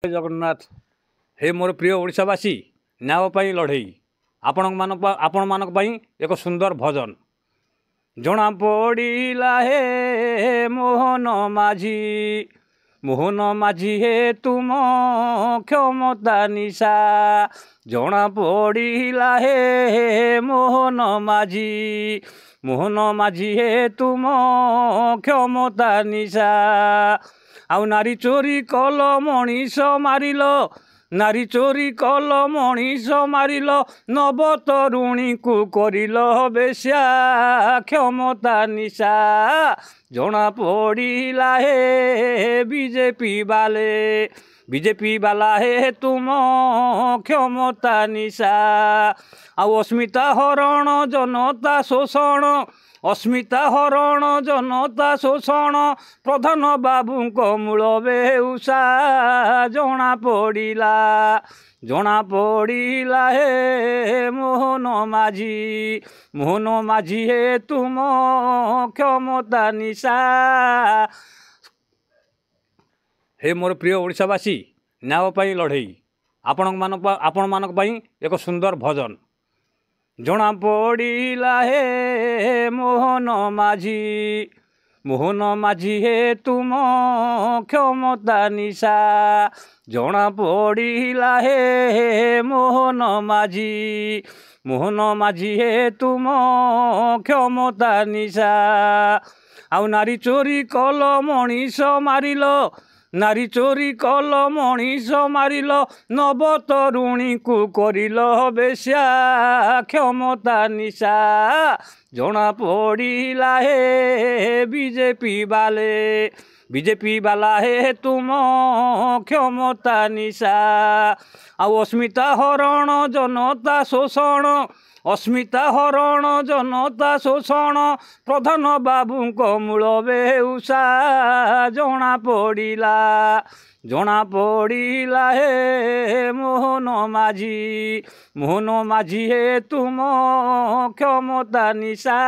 जगन्नाथ हे मोर प्रिय ओडिशावासी न्याय लड़ई आपण मानक एक सुंदर भजन जना पड़िला हे मोहन माझी हे तुम क्षमता निशा जना पड़िला हे मोहन माझी हे तुम क्षमता निशा आउ नारी चोरी कल मनीष मारिल नारी चोरी कल मनीष मारिल नव तरुणी को करिल बेश्या क्षमता निशा जना पड़िला हे बीजेपी वाला हे तुम क्षमता निशा आउ अस्मिता हरण जनता शोषण अस्मिता हरण जनता शोषण प्रधान बाबू को मूल बेउसा जना पड़िला हे मोहन माझी हे तुम क्षमता निशा। हे मोर प्रिय ओडिशावासी न्याय लड़ई आपण मानक एक सुंदर भजन जना पड़िला हे मोहन माझी हे तुम क्षमता निशा जना पड़िला हे मोहन माझी हे तुम क्षमता निशा आउ नारी चोरी कल मनीष मारिल नारी चोरी कल मनीष मारिल नव तरुणी को करिल बेश्या क्षमता निशा जना पड़िला हे बीजेपी वाला हे तुम क्षमता निशा आउ अस्मिता हरण जनता शोषण अस्मिता हरण जनता शोषण प्रधान बाबू को मूल बेउसा जना पड़िला हे मोहन माझी हे तुम क्षमता निशा।